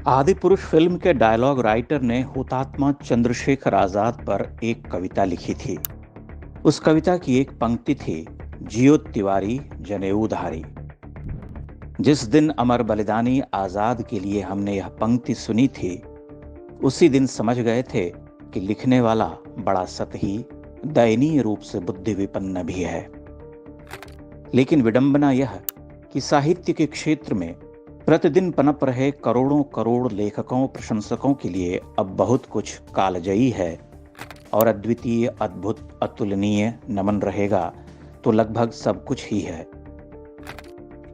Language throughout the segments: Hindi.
आदि पुरुष फिल्म के डायलॉग राइटर ने हुतात्मा चंद्रशेखर आजाद पर एक कविता लिखी थी। उस कविता की एक पंक्ति थी, जियो तिवारी जनेऊधारी। जिस दिन अमर बलिदानी आजाद के लिए हमने यह पंक्ति सुनी थी, उसी दिन समझ गए थे कि लिखने वाला बड़ा सतही, दयनीय रूप से बुद्धि विपन्न भी है। लेकिन विडंबना यह कि साहित्य के क्षेत्र में प्रतिदिन पनप रहे करोड़ों करोड़ लेखकों प्रशंसकों के लिए अब बहुत कुछ कालजयी है और अद्वितीय, अद्भुत, अतुलनीय नमन रहेगा तो लगभग सब कुछ ही है।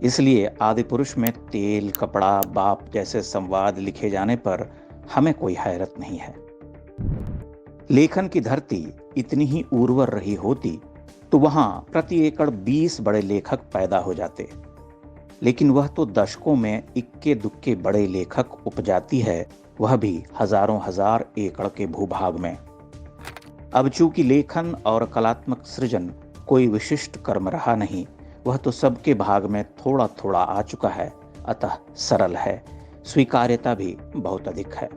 इसलिए आदि पुरुष में तेल, कपड़ा, बाप जैसे संवाद लिखे जाने पर हमें कोई हैरत नहीं है। लेखन की धरती इतनी ही उर्वर रही होती तो वहां प्रति एकड़ 20 बड़े लेखक पैदा हो जाते, लेकिन वह तो दशकों में इक्के दुक्के बड़े लेखक उपजाती है, वह भी हजारों हजार एकड़ के भूभाग में। अब चूंकि लेखन और कलात्मक सृजन कोई विशिष्ट कर्म रहा नहीं, वह तो सबके भाग में थोड़ा थोड़ा आ चुका है, अतः सरल है, स्वीकार्यता भी बहुत अधिक है।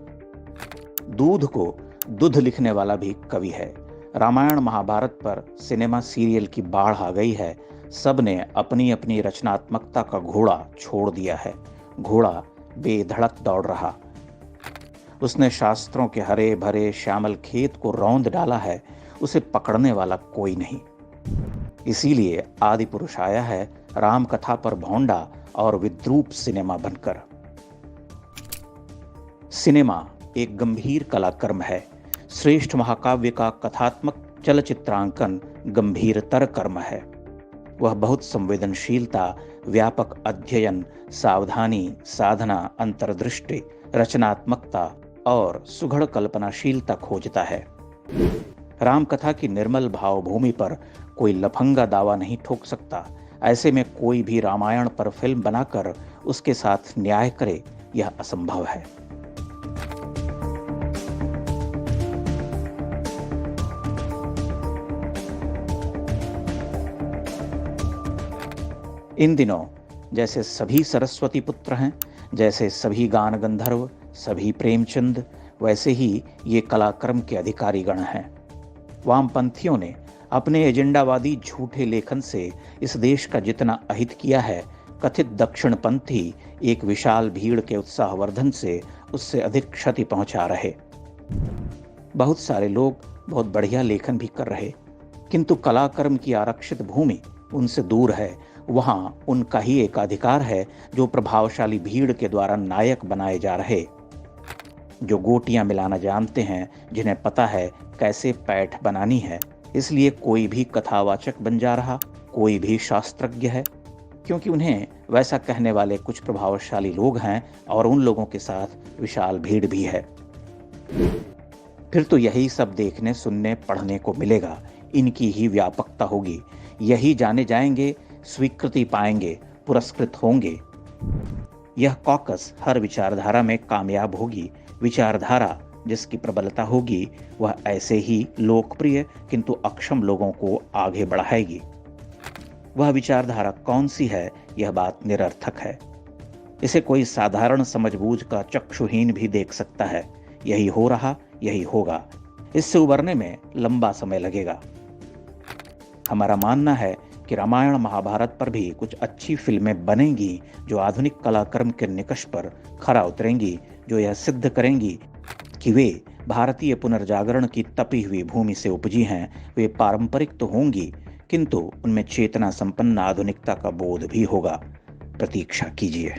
दूध को दूध लिखने वाला भी कवि है। रामायण महाभारत पर सिनेमा सीरियल की बाढ़ आ गई है। सब ने अपनी अपनी रचनात्मकता का घोड़ा छोड़ दिया है। घोड़ा बेधड़क दौड़ रहा। उसने शास्त्रों के हरे भरे श्यामल खेत को रौंद डाला है, उसे पकड़ने वाला कोई नहीं। इसीलिए आदि पुरुष आया है राम कथा पर भौंडा और विद्रूप सिनेमा बनकर। सिनेमा एक गंभीर कलाकर्म है। श्रेष्ठ महाकाव्य का कथात्मक चलचित्रांकन गंभीरतर कर्म है। वह बहुत संवेदनशीलता, व्यापक अध्ययन, सावधानी, साधना, अंतर्दृष्टि, रचनात्मकता और सुघड़ कल्पनाशीलता खोजता है। रामकथा की निर्मल भावभूमि पर कोई लफंगा दावा नहीं ठोक सकता। ऐसे में कोई भी रामायण पर फिल्म बनाकर उसके साथ न्याय करे, यह असंभव है। इन दिनों जैसे सभी सरस्वती पुत्र हैं, जैसे सभी गान गंधर्व, सभी प्रेमचंद, वैसे ही ये कलाक्रम के अधिकारी गण हैं। वामपंथियों ने अपने एजेंडावादी झूठे लेखन से इस देश का जितना अहित किया है, कथित दक्षिणपंथी एक विशाल भीड़ के उत्साहवर्धन से उससे अधिक क्षति पहुंचा रहे। बहुत सारे लोग बहुत बढ़िया लेखन भी कर रहे, किंतु कलाकर्म की आरक्षित भूमि उनसे दूर है। वहां उनका ही एक अधिकार है जो प्रभावशाली भीड़ के द्वारा नायक बनाए जा रहे, जो गोटियां मिलाना जानते हैं, जिन्हें पता है कैसे पैठ बनानी है। इसलिए कोई भी कथावाचक बन जा रहा, कोई भी शास्त्रज्ञ है, क्योंकि उन्हें वैसा कहने वाले कुछ प्रभावशाली लोग हैं और उन लोगों के साथ विशाल भीड़ भी है। फिर तो यही सब देखने, सुनने, पढ़ने को मिलेगा। इनकी ही व्यापकता होगी। यही जाने जाएंगे, स्वीकृति पाएंगे, पुरस्कृत होंगे। यह कॉकस हर विचारधारा में कामयाब होगी। विचारधारा जिसकी प्रबलता होगी वह ऐसे ही लोकप्रिय किंतु अक्षम लोगों को आगे बढ़ाएगी। वह विचारधारा कौन सी है, यह बात निरर्थक है। इसे कोई साधारण समझबूझ का चक्षुहीन भी देख सकता है। यही हो रहा, यही होगा। इससे उबरने में लंबा समय लगेगा। हमारा मानना है कि रामायण महाभारत पर भी कुछ अच्छी फिल्में बनेंगी जो आधुनिक कलाक्रम के निकष पर खरा उतरेंगी, जो यह सिद्ध करेंगी कि वे भारतीय पुनर्जागरण की तपी हुई भूमि से उपजी हैं। वे पारंपरिक तो होंगी, किंतु उनमें चेतना संपन्न आधुनिकता का बोध भी होगा। प्रतीक्षा कीजिए।